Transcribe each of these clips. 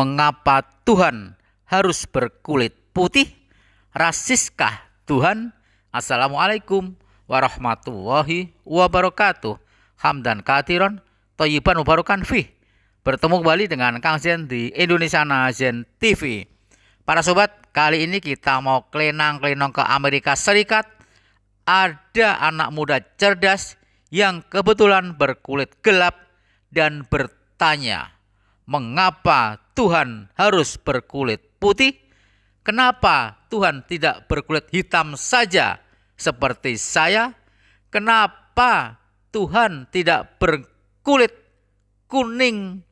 Mengapa Tuhan harus berkulit putih? Rasiskah Tuhan? Assalamualaikum warahmatullahi wabarakatuh. Hamdan katsiran thayyiban mubarakan fih. Bertemu kembali dengan Kang Zen di Indonesia Zen TV. Para sobat, kali ini kita mau kelenang-kelenong ke Amerika Serikat. Ada anak muda cerdas yang kebetulan berkulit gelap dan bertanya, mengapa Tuhan harus berkulit putih? Kenapa Tuhan tidak berkulit hitam saja seperti saya? Kenapa Tuhan tidak berkulit kuning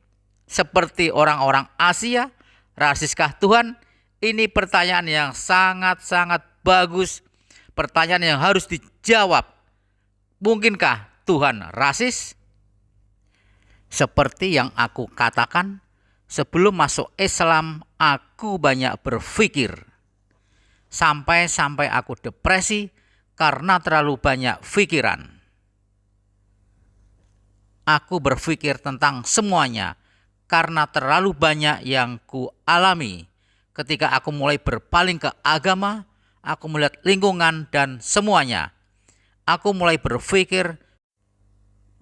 seperti orang-orang Asia? Rasiskah Tuhan? Ini pertanyaan yang sangat-sangat bagus. Pertanyaan yang harus dijawab. Mungkinkah Tuhan rasis? Seperti yang aku katakan, sebelum masuk Islam, aku banyak berpikir. Sampai-sampai aku depresi karena terlalu banyak pikiran. Aku berpikir tentang semuanya karena terlalu banyak yang ku alami. Ketika aku mulai berpaling ke agama, aku melihat lingkungan dan semuanya. Aku mulai berpikir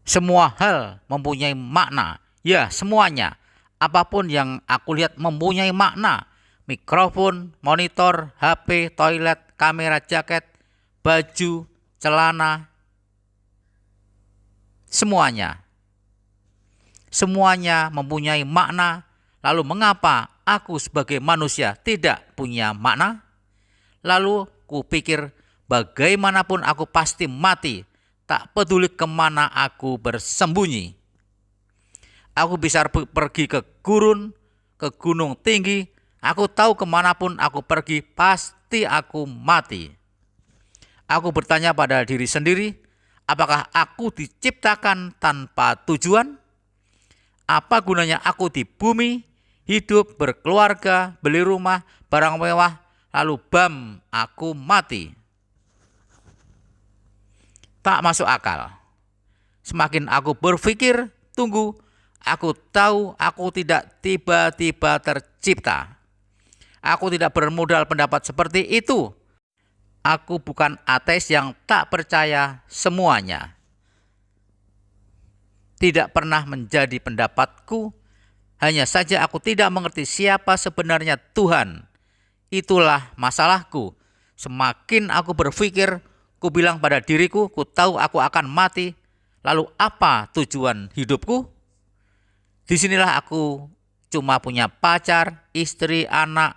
semua hal mempunyai makna. Ya, semuanya. Apapun yang aku lihat mempunyai makna. Mikrofon, monitor, HP, toilet, kamera, jaket, baju, celana. Semuanya. Semuanya mempunyai makna. Lalu mengapa aku sebagai manusia tidak punya makna? Lalu kupikir bagaimanapun aku pasti mati. Tak peduli kemana aku bersembunyi. Aku bisa pergi ke gurun, ke gunung tinggi. Aku tahu kemanapun aku pergi pasti aku mati. Aku bertanya pada diri sendiri, apakah aku diciptakan tanpa tujuan? Apa gunanya aku di bumi, hidup, berkeluarga, beli rumah, barang mewah, lalu bam, aku mati. Tak masuk akal. Semakin aku berpikir, tunggu, aku tahu aku tidak tiba-tiba tercipta. Aku tidak bermodal pendapat seperti itu. Aku bukan ateis yang tak percaya semuanya. Tidak pernah menjadi pendapatku. Hanya saja aku tidak mengerti siapa sebenarnya Tuhan. Itulah masalahku. Semakin aku berpikir, ku bilang pada diriku, ku tahu aku akan mati. Lalu apa tujuan hidupku? Disinilah aku cuma punya pacar, istri, anak,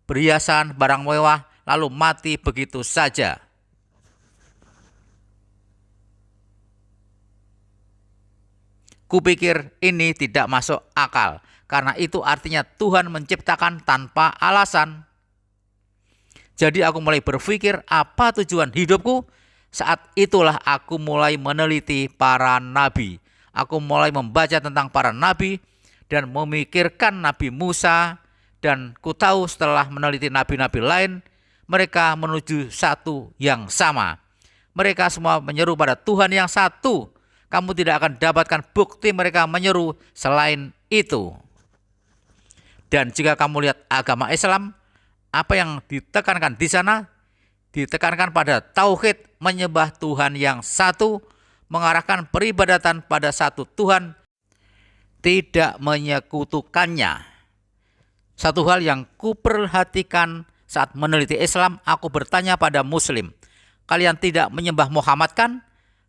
perhiasan, barang mewah, lalu mati begitu saja. Kupikir ini tidak masuk akal. Karena itu artinya Tuhan menciptakan tanpa alasan. Jadi aku mulai berpikir apa tujuan hidupku. Saat itulah aku mulai meneliti para nabi. Aku mulai membaca tentang para nabi dan memikirkan Nabi Musa. Dan ku tahu setelah meneliti nabi-nabi lain, mereka menuju satu yang sama. Mereka semua menyeru pada Tuhan yang satu. Kamu tidak akan dapatkan bukti mereka menyeru selain itu. Dan jika kamu lihat agama Islam, apa yang ditekankan di sana? Ditekankan pada tauhid, menyembah Tuhan yang satu, mengarahkan peribadatan pada satu Tuhan, tidak menyekutukannya. Satu hal yang kuperhatikan saat meneliti Islam, aku bertanya pada Muslim, kalian tidak menyembah Muhammad kan?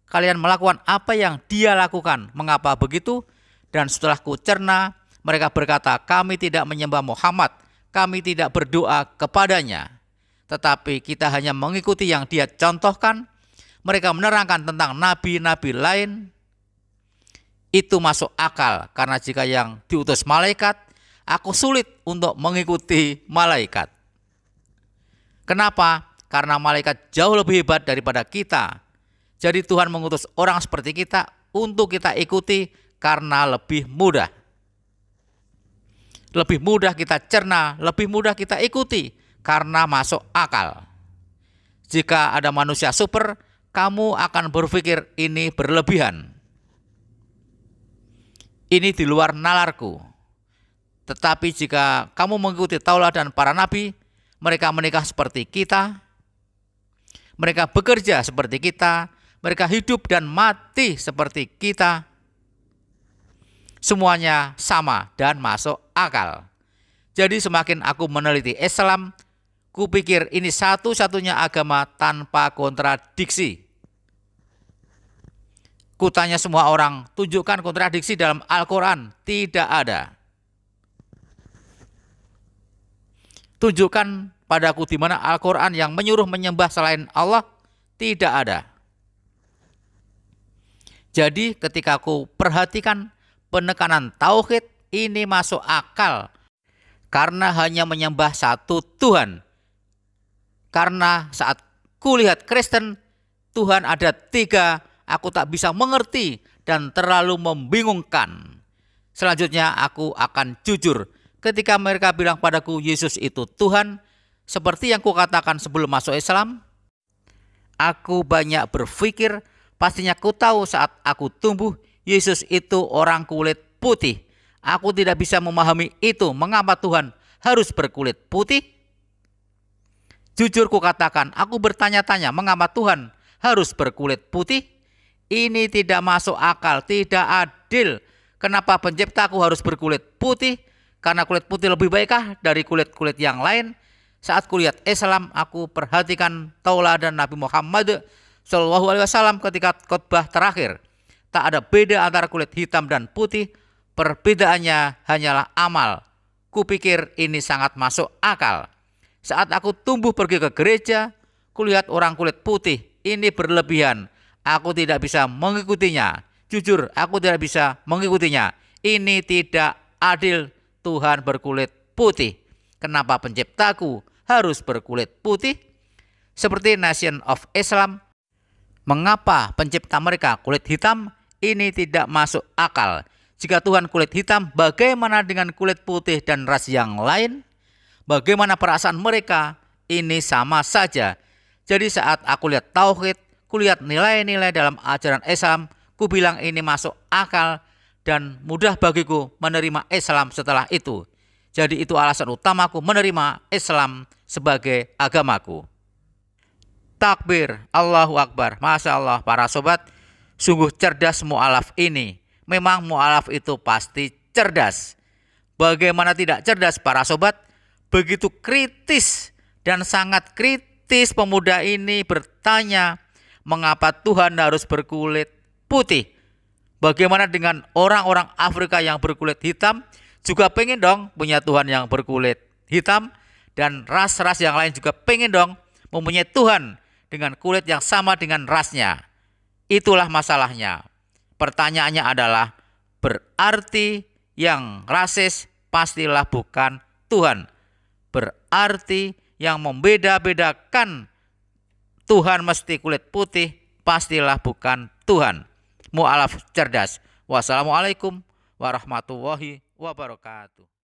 Kalian melakukan apa yang dia lakukan. Mengapa begitu? Dan setelah ku cerna, mereka berkata, kami tidak menyembah Muhammad. Kami tidak berdoa kepadanya. Tetapi kita hanya mengikuti yang dia contohkan. Mereka menerangkan tentang nabi-nabi lain. Itu masuk akal. Karena jika yang diutus malaikat, aku sulit untuk mengikuti malaikat. Kenapa? Karena malaikat jauh lebih hebat daripada kita. Jadi Tuhan mengutus orang seperti kita untuk kita ikuti karena lebih mudah. Lebih mudah kita cerna, lebih mudah kita ikuti karena masuk akal. Jika ada manusia super, kamu akan berpikir ini berlebihan. Ini di luar nalarku. Tetapi jika kamu mengikuti tauladan para nabi, mereka menikah seperti kita, mereka bekerja seperti kita, mereka hidup dan mati seperti kita. Semuanya sama dan masuk akal. Jadi semakin aku meneliti Islam, kupikir ini satu-satunya agama tanpa kontradiksi. Kutanya semua orang, tunjukkan kontradiksi dalam Al-Quran. Tidak ada. Tunjukkan padaku di mana Al-Quran yang menyuruh menyembah selain Allah. Tidak ada. Jadi ketika aku perhatikan penekanan tauhid, ini masuk akal. Karena hanya menyembah satu Tuhan. Karena saat kulihat Kristen, Tuhan ada 3, aku tak bisa mengerti dan terlalu membingungkan. Selanjutnya aku akan jujur. Ketika mereka bilang padaku Yesus itu Tuhan, seperti yang kukatakan sebelum masuk Islam, aku banyak berpikir, pastinya ku tahu saat aku tumbuh, Yesus itu orang kulit putih. Aku tidak bisa memahami itu, mengapa Tuhan harus berkulit putih? Jujur kukatakan, aku bertanya-tanya mengapa Tuhan harus berkulit putih? Ini tidak masuk akal, tidak adil. Kenapa penciptaku harus berkulit putih? Karena kulit putih lebih baikkah dari kulit-kulit yang lain? Saat kulihat Islam, aku perhatikan tauladan Nabi Muhammad SAW ketika khotbah terakhir. Tak ada beda antara kulit hitam dan putih, perbedaannya hanyalah amal. Kupikir ini sangat masuk akal. Saat aku tumbuh pergi ke gereja, kulihat orang kulit putih, ini berlebihan. Aku tidak bisa mengikutinya. Jujur, aku tidak bisa mengikutinya. Ini tidak adil. Tuhan berkulit putih. Kenapa penciptaku harus berkulit putih? Seperti Nation of Islam, mengapa pencipta mereka kulit hitam? Ini tidak masuk akal. Jika Tuhan kulit hitam, bagaimana dengan kulit putih dan ras yang lain? Bagaimana perasaan mereka? Ini sama saja. Jadi saat aku lihat tauhid, kulihat nilai-nilai dalam ajaran Islam, ku bilang ini masuk akal dan mudah bagiku menerima Islam setelah itu. Jadi itu alasan utamaku menerima Islam sebagai agamaku. Takbir, Allahu Akbar. Masya Allah para sobat, sungguh cerdas mu'alaf ini. Memang mu'alaf itu pasti cerdas. Bagaimana tidak cerdas para sobat? Begitu kritis dan sangat kritis pemuda ini bertanya, mengapa Tuhan harus berkulit putih? Bagaimana dengan orang-orang Afrika yang berkulit hitam? Juga pengen dong punya Tuhan yang berkulit hitam. Dan ras-ras yang lain juga pengen dong mempunyai Tuhan dengan kulit yang sama dengan rasnya. Itulah masalahnya. Pertanyaannya adalah, berarti yang rasis pastilah bukan Tuhan. Berarti yang membeda-bedakan Tuhan mesti kulit putih pastilah bukan Tuhan. Mu'alaf cerdas. Wassalamualaikum warahmatullahi wabarakatuh.